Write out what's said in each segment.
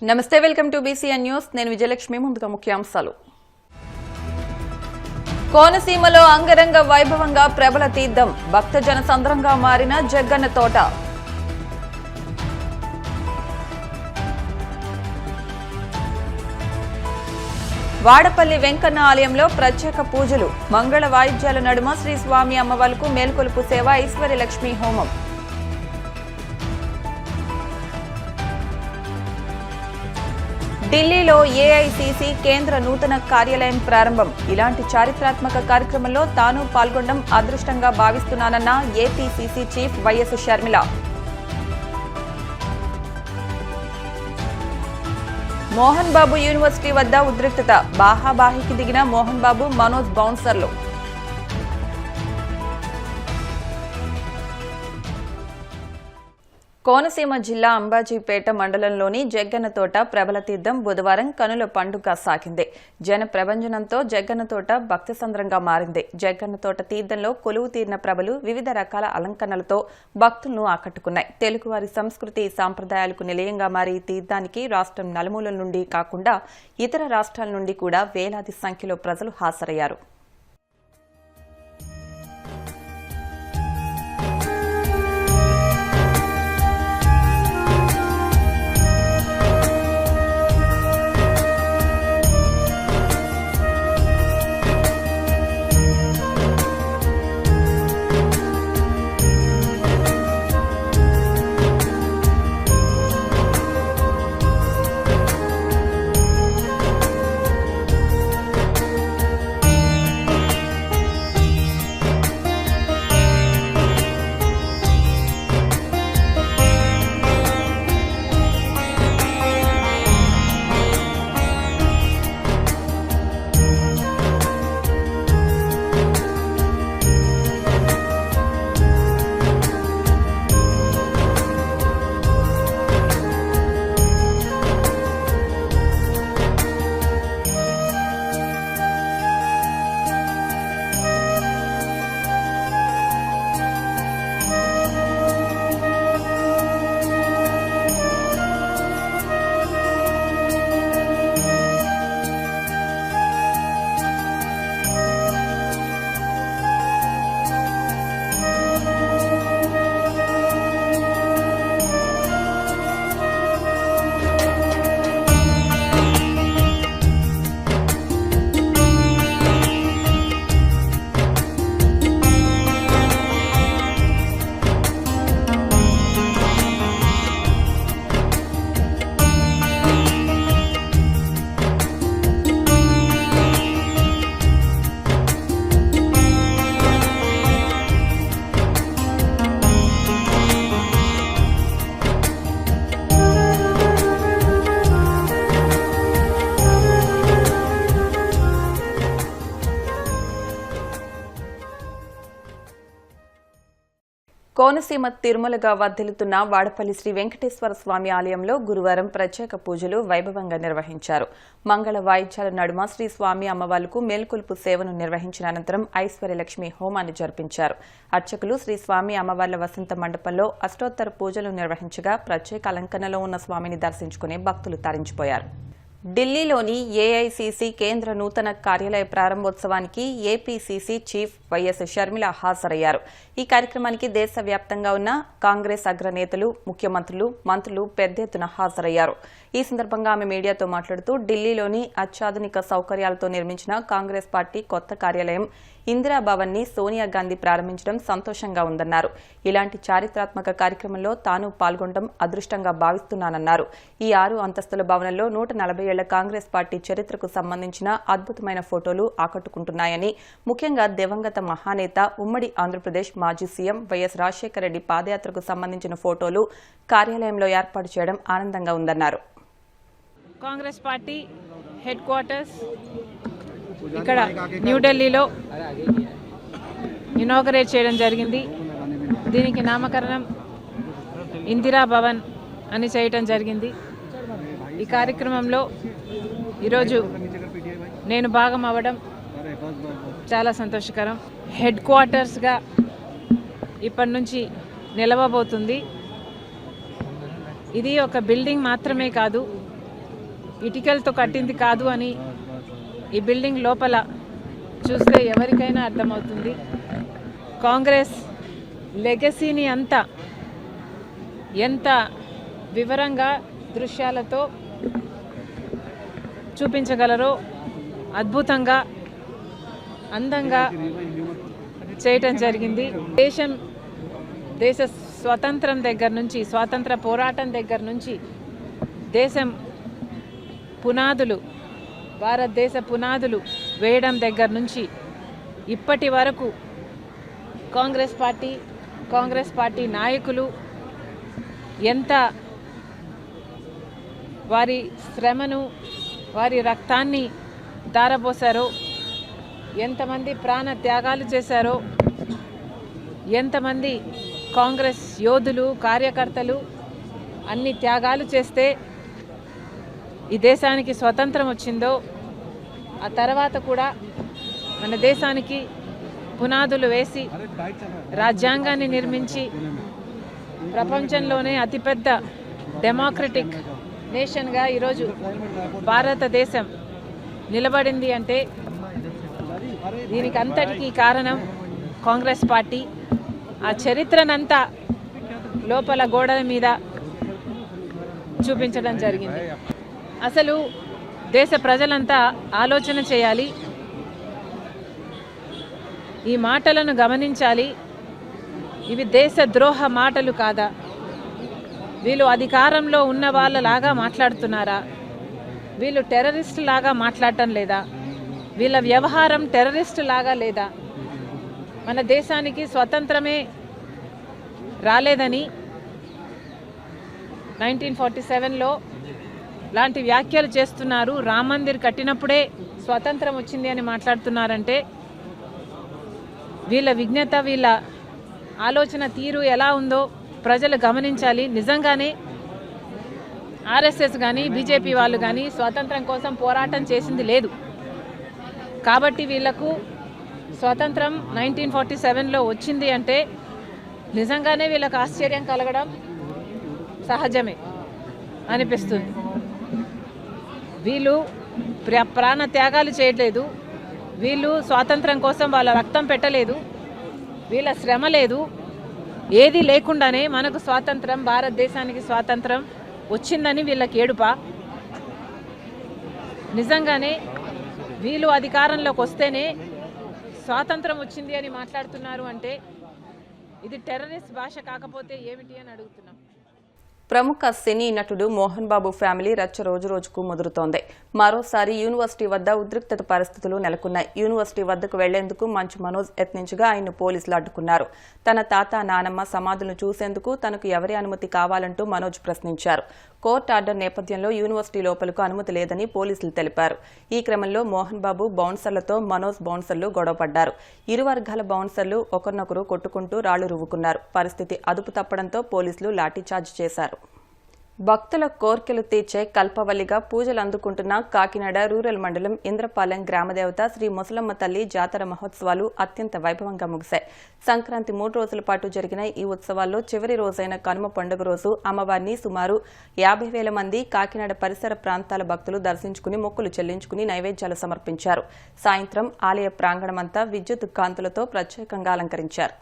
నమస్తే, welcome to BCN news. నేను విజయలక్ష్మి. ముందుగా ముఖ్యాంశాలు. కోనసీమలో అంగరంగ వైభవంగా ప్రబల తీర్థం, భక్తజన సంద్రంగా మారిన జగ్గన్న తోట. వాడపల్లి వెంకన్న ఆలయంలో ప్రత్యేక పూజలు, మంగళ వాయిద్యాల నడుమ శ్రీ స్వామి అమ్మవార్లకు మేల్కొలుపు సేవ, ఐశ్వర్యలక్ష్మి హోమం. ఢిల్లీలో ఏఐసీసీ కేంద్ర నూతన కార్యాలయం ప్రారంభం. ఇలాంటి చారిత్రాత్మక కార్యక్రమంలో తాను పాల్గొనడం అదృష్టంగా భావిస్తున్నానన్న APCC chief YS Sharmila. Mohan Babu university వద్ద ఉద్రిక్తత, బాహాబాహికి దిగిన మోహన్ బాబు, మనోజ్ బౌన్సర్లు. కోనసీమ జిల్లా అంబాజీపేట మండలంలోని జగ్గన్న తోట ప్రబల తీర్థం బుధవారం కనుల పండుగ సాగింది. జన ప్రభంజనంతో జగ్గన్న తోట భక్తసంద్రంగా మారింది. జగ్గన్న తోట తీర్థంలో కొలువు తీరిన ప్రభలు వివిధ రకాల అలంకరణలతో భక్తులను ఆకట్టుకున్నాయి. తెలుగువారి సంస్కృతి సాంప్రదాయాలకు నిలయంగా మారి ఈ తీర్థానికి రాష్ట్రం నలుమూలల నుండి కాకుండా ఇతర రాష్ట్రాల నుండి కూడా వేలాది సంఖ్యలో ప్రజలు హాజరయ్యారు. కోనసీమ తిరుమలగా వర్ధిల్లుతున్న వాడపల్లి శ్రీ వెంకటేశ్వర స్వామి ఆలయంలో గురువారం ప్రత్యేక పూజలు వైభవంగా నిర్వహించారు. మంగళ వాయిద్యాల నడుమ శ్రీ స్వామి అమ్మవార్లకు మేల్కొలుపు సేవను నిర్వహించిన అనంతరం ఐశ్వర్యలక్ష్మి హోమాన్ని జరిపించారు. అర్చకులు శ్రీ స్వామి అమ్మవార్ల వసంత మండపంలో అష్టోత్తర పూజలు నిర్వహించగా ప్రత్యేక అలంకరణలో ఉన్న స్వామిని దర్శించుకుని భక్తులు తరించిపోయారు. ఢిల్లీలోని ఏఐసీసీ కేంద్ర నూతన కార్యాలయ ప్రారంభోత్సవానికి ఏపీసీసీ చీఫ్ వైఎస్ షర్మిల హాజరయ్యారు. ఈ కార్యక్రమానికి దేశవ్యాప్తంగా ఉన్న కాంగ్రెస్ అగ్రనేతలు, ముఖ్యమంత్రులు, మంత్రులు పెద్ద ఎత్తున హాజరయ్యారు. ఈ సందర్భంగా ఆమె మీడియాతో మాట్లాడుతూ ఢిల్లీలోని అత్యాధునిక సౌకర్యాలతో నిర్మించిన కాంగ్రెస్ పార్టీ కొత్త కార్యాలయం ఇందిరాభవన్ ని సోనియా గాంధీ ప్రారంభించడం సంతోషంగా ఉందన్నారు. ఇలాంటి చారిత్రాత్మక కార్యక్రమంలో తాను పాల్గొనడం అదృష్టంగా భావిస్తున్నానన్నారు. ఈ 6 అంతస్తుల భవనంలో 140 ఏళ్ల కాంగ్రెస్ పార్టీ చరిత్రకు సంబంధించిన అద్భుతమైన ఫోటోలు ఆకట్టుకుంటున్నాయని, ముఖ్యంగా దివంగత మహానేత, ఉమ్మడి ఆంధ్రప్రదేశ్ మాజీ సీఎం వైఎస్ రాజశేఖర రెడ్డి పాదయాత్రకు సంబంధించిన ఫోటోలు కార్యాలయంలో ఏర్పాటు చేయడం ఆనందంగా ఉందన్నారు. కాంగ్రెస్ పార్టీ హెడ్ క్వార్టర్స్ ఇక్కడ న్యూఢిల్లీలో ఇనాగరేట్ చేయడం జరిగింది. దీనికి నామకరణం ఇందిరా భవన్ అని చేయటం జరిగింది. ఈ కార్యక్రమంలో ఈరోజు నేను భాగం అవ్వడం చాలా సంతోషకరం. హెడ్ క్వార్టర్స్గా ఇప్పటి నుంచి నిలవబోతుంది. ఇది ఒక బిల్డింగ్ మాత్రమే కాదు, ఇటుకలతో కట్టింది కాదు అని ఈ బిల్డింగ్ లోపల చూస్తే ఎవరికైనా అర్థమవుతుంది. కాంగ్రెస్ లెగసీని అంతా ఎంత వివరంగా దృశ్యాలతో చూపించగలరో అద్భుతంగా అందంగా చేయటం జరిగింది. దేశ స్వతంత్రం దగ్గర నుంచి, స్వాతంత్ర పోరాటం దగ్గర నుంచి, దేశం పునాదులు, భారతదేశ పునాదులు వేయడం దగ్గర నుంచి ఇప్పటి వరకు కాంగ్రెస్ పార్టీ నాయకులు ఎంత వారి శ్రమను, వారి రక్తాన్ని ధారపోసారో, ఎంతమంది ప్రాణ త్యాగాలు చేశారో, ఎంతమంది కాంగ్రెస్ యోధులు, కార్యకర్తలు అన్ని త్యాగాలు చేస్తే ఈ దేశానికి స్వతంత్రం వచ్చిందో, ఆ తర్వాత కూడా మన దేశానికి పునాదులు వేసి రాజ్యాంగాన్ని నిర్మించి ప్రపంచంలోనే అతిపెద్ద డెమోక్రటిక్ నేషన్గా ఈరోజు భారతదేశం నిలబడింది అంటే దీనికి అంతటికీ కారణం కాంగ్రెస్ పార్టీ. ఆ చరిత్రనంతా లోపల గోడల మీద చూపించడం జరిగింది. అసలు దేశ ప్రజలంతా ఆలోచన చేయాలి, ఈ మాటలను గమనించాలి. ఇవి దేశద్రోహ మాటలు కాదా? వీళ్ళు అధికారంలో ఉన్న వాళ్ళలాగా మాట్లాడుతున్నారా? వీళ్ళు టెర్రరిస్ట్ లాగా మాట్లాడటం లేదా? వీళ్ళ వ్యవహారం టెర్రరిస్ట్ లాగా లేదా? మన దేశానికి స్వతంత్రమే రాలేదని 1947లో లాంటి వ్యాఖ్యలు చేస్తున్నారు. రామ్ మందిర్ కట్టినప్పుడే స్వతంత్రం వచ్చింది అని మాట్లాడుతున్నారంటే వీళ్ళ విజ్ఞత, వీళ్ళ ఆలోచన తీరు ఎలా ఉందో ప్రజలు గమనించాలి. నిజంగానే ఆర్ఎస్ఎస్ కానీ బీజేపీ వాళ్ళు కానీ స్వాతంత్రం కోసం పోరాటం చేసింది లేదు కాబట్టి వీళ్లకు స్వాతంత్రం 1947లో వచ్చింది అంటే నిజంగానే వీళ్ళకి ఆశ్చర్యం కలగడం సహజమే అనిపిస్తుంది. వీళ్ళు ప్రాణ త్యాగాలు చేయట్లేదు, వీళ్ళు స్వాతంత్రం కోసం వాళ్ళ రక్తం పెట్టలేదు, వీళ్ళ శ్రమ లేదు, ఏది లేకుండానే మనకు స్వాతంత్రం, భారతదేశానికి స్వాతంత్రం వచ్చిందని వీళ్ళకి ఏడుపా? నిజంగానే వీళ్ళు అధికారంలోకి వస్తేనే స్వాతంత్రం వచ్చింది అని మాట్లాడుతున్నారు అంటే ఇది టెర్రరిస్ట్ భాష కాకపోతే ఏమిటి అని అడుగుతున్నాం. ప్రముఖ సినీ నటుడు మోహన్ బాబు ఫ్యామిలీ రచ్చ రోజు రోజుకు ముదురుతోంది. మరోసారి యూనివర్సిటీ వద్ద ఉద్రిక్తత పరిస్థితులు నెలకొన్నాయి. యూనివర్సిటీ వద్దకు వెళ్లేందుకు మంచు మనోజ్ యత్నించగా ఆయన్ను పోలీసులు అడ్డుకున్నారు. తన తాత, నానమ్మ సమాధులను చూసేందుకు తనకు ఎవరి అనుమతి కావాలంటూ మనోజ్ ప్రశ్నించారు. కోర్టు ఆర్డర్ నేపథ్యంలో యూనివర్సిటీ లోపలకు అనుమతి లేదని పోలీసులు తెలిపారు. ఈ క్రమంలో మోహన్ బాబు బౌన్సర్లతో మనోజ్ బౌన్సర్లు గొడవపడ్డారు. ఇరు వర్గాల బౌన్సర్లు ఒకరినొకరు కొట్టుకుంటూ రాళ్లు రువ్వుకున్నారు. పరిస్థితి అదుపు తప్పడంతో పోలీసులు లాఠీచార్జ్ చేశారు. భక్తుల కోర్కెలు తీర్చే కల్పవల్లిగా పూజలు అందుకుంటున్న కాకినాడ రూరల్ మండలం ఇంద్రపాలెం గ్రామదేవత శ్రీ ముసలమ్మ తల్లి జాతర మహోత్సవాలు అత్యంత వైభవంగా ముగిశాయి. సంక్రాంతి 3 రోజుల పాటు జరిగిన ఈ ఉత్సవాల్లో చివరి రోజైన కనుమ పండుగ రోజు అమ్మవారిని సుమారు 50,000 మంది కాకినాడ పరిసర ప్రాంతాల భక్తులు దర్శించుకుని మొక్కులు చెల్లించుకుని నైవేద్యాలు సమర్పించారు. సాయంత్రం ఆలయ ప్రాంగణమంతా విద్యుత్ కాంతులతో ప్రత్యేకంగా అలంకరించారు.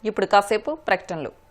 ఇప్పుడు కాసేపు ప్రకటనలు.